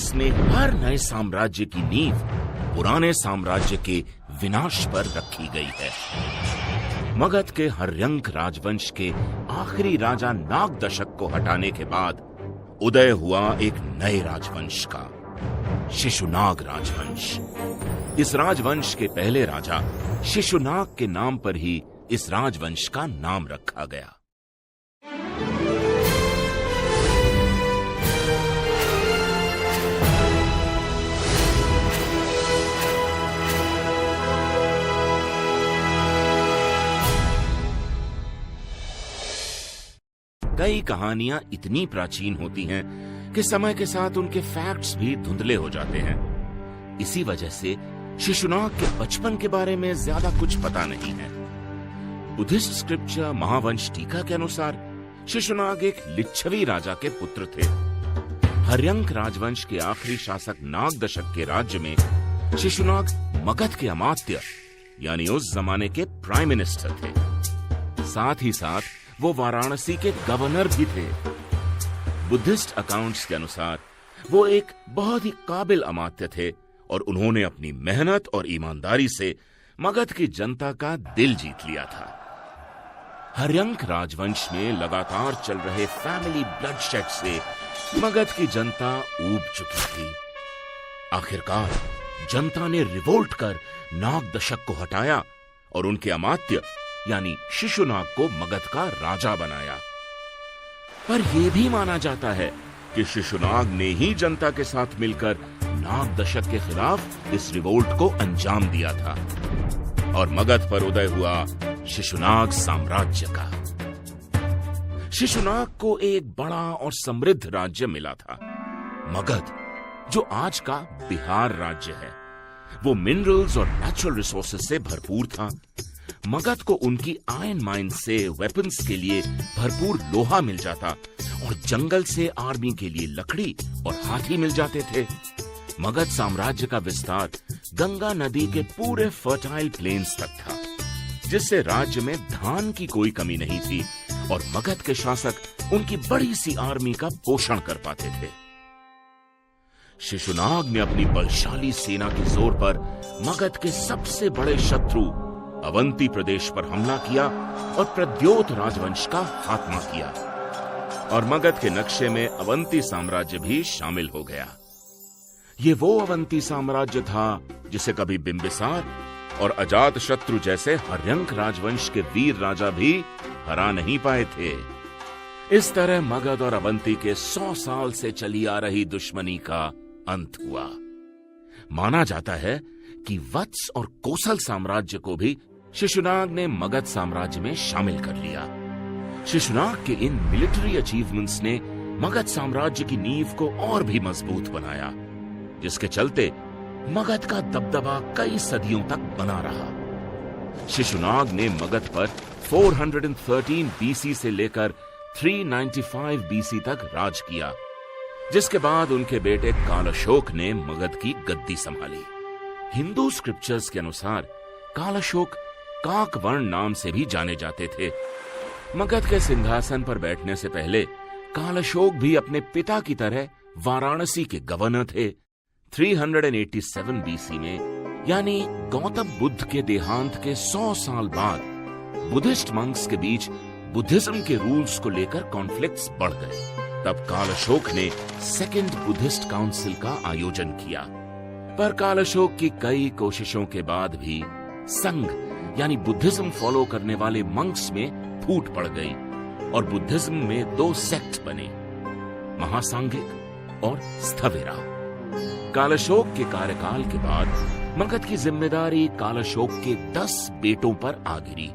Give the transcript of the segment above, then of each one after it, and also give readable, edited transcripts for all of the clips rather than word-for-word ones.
जिसमें हर नए साम्राज्य की नींव पुराने साम्राज्य के विनाश पर रखी गई है। मगध के हर्यंक राजवंश के आखिरी राजा नागदशक को हटाने के बाद उदय हुआ एक नए राजवंश का, शिशुनाग राजवंश। इस राजवंश के पहले राजा शिशुनाग के नाम पर ही इस राजवंश का नाम रखा गया। कई कहानियां इतनी प्राचीन होती हैं कि समय के साथ उनके फैक्ट्स भी धुंधले हो जाते हैं। इसी वजह से शिशुनाग के बचपन के बारे में ज्यादा कुछ पता नहीं है। बुद्धिस्ट स्क्रिप्चर महावंश टीका के अनुसार शिशुनाग एक लिच्छवी राजा के पुत्र थे। हर्यंक राजवंश के आखिरी शासक नागदशक के राज्य में शिशुनाग मगध के अमात्य यानी उस जमाने के प्राइम मिनिस्टर थे। साथ ही साथ वो वाराणसी के गवर्नर भी थे। बुद्धिस्ट अकाउंट्स के अनुसार वो एक बहुत ही काबिल अमात्य थे और उन्होंने अपनी मेहनत और ईमानदारी से मगध की जनता का दिल जीत लिया था। हर्यंक राजवंश में लगातार चल रहे फैमिली ब्लडशेड से मगध की जनता ऊब चुकी थी। आखिरकार जनता ने रिवोल्ट कर नागदशक को हटाया और उनके अमात्य यानी शिशुनाग को मगध का राजा बनाया। पर यह भी माना जाता है कि शिशुनाग ने ही जनता के साथ मिलकर नागदशक के खिलाफ इस रिवोल्ट को अंजाम दिया था और मगध पर उदय हुआ शिशुनाग साम्राज्य का। शिशुनाग को एक बड़ा और समृद्ध राज्य मिला था, मगध, जो आज का बिहार राज्य है। वो मिनरल्स और नेचुरल रिसोर्सेज से भरपूर था। मगध को उनकी आयरन माइन से वेपन्स के लिए भरपूर लोहा मिल जाता और जंगल से आर्मी के लिए लकड़ी और हाथी मिल जाते थे। मगध साम्राज्य का विस्तार गंगा नदी के पूरे फर्टाइल प्लेन्स तक था, जिससे राज्य में धान की कोई कमी नहीं थी और मगध के शासक उनकी बड़ी सी आर्मी का पोषण कर पाते थे। शिशुनाग ने अपनी बलशाली सेना के जोर पर मगध के सबसे बड़े शत्रु अवंती प्रदेश पर हमला किया और प्रद्योत राजवंश का खात्मा किया और मगध के नक्शे में अवंती साम्राज्य भी शामिल हो गया। ये वो अवंती साम्राज्य था जिसे कभी बिंबिसार और अजातशत्रु जैसे हर्यंक राजवंश के वीर राजा भी हरा नहीं पाए थे। इस तरह मगध और अवंती के 100 साल से चली आ रही दुश्मनी का अंत हुआ। माना जाता है कि वत्स और कोसल साम्राज्य को भी शिशुनाग ने मगध साम्राज्य में शामिल कर लिया। शिशुनाग के इन मिलिट्री अचीवमेंट्स ने मगध साम्राज्य की नींव को और भी मजबूत बनाया, जिसके चलते मगध का दबदबा कई सदियों तक बना रहा। शिशुनाग ने मगध पर 413 बीसी से लेकर 395 बीसी तक राज किया, जिसके बाद उनके बेटे कालअशोक ने मगध की गद्दी संभाली। हिंदू स्क्रिप्चर्स के अनुसार कालअशोक काकवर्ण नाम से भी जाने जाते थे। मगध के सिंहासन पर बैठने से पहले कालअशोक भी अपने पिता की तरह वाराणसी के गवर्नर थे। 387 बीसी में यानी गौतम बुद्ध के देहांत के 100 साल बाद बुद्धिस्ट मंक्स के बीच बुद्धिज्म के रूल्स को लेकर कॉन्फ्लिक्ट्स बढ़ गए। तब कालअशोक ने सेकेंड बुद्धिस्ट काउंसिल का आयोजन किया, पर कालअशोक की कई कोशिशों के बाद भी संघ यानी बुद्धिज्म फॉलो करने वाले मंक्स में फूट पड़ गई और बुद्धिज्म में 2 सेक्ट बने, महासांघिक और स्थविरा। कालअशोक के कार्यकाल के बाद मगध की जिम्मेदारी कालअशोक के 10 बेटों पर आ गिरी।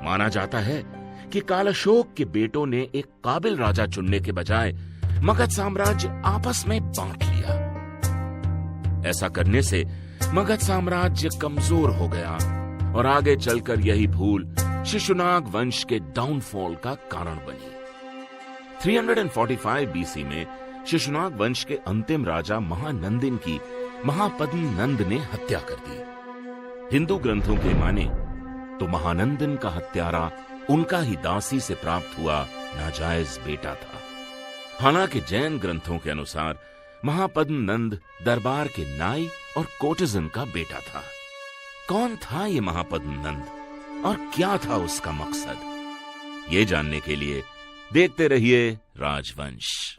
माना जाता है कि कालअशोक के बेटों ने एक काबिल राजा चुनने के बजाय मगध साम्राज्य आपस में बांट लिया। ऐसा करने से मगध साम्राज्य कमजोर हो गया और आगे चलकर यही भूल शिशुनाग वंश के डाउनफॉल का कारण बनी। 345 बीसी में शिशुनाग वंश के अंतिम राजा महानंदिन की महापद्म नंद ने हत्या कर दी। हिंदू ग्रंथों के माने तो महानंदिन का हत्यारा उनका ही दासी से प्राप्त हुआ नाजायज बेटा था। हालांकि जैन ग्रंथों के अनुसार महापद्म नंद दरबार के नाई और कोटिजन का बेटा था। कौन था ये महापद्म नंद और क्या था उसका मकसद? ये जानने के लिए देखते रहिए राजवंश।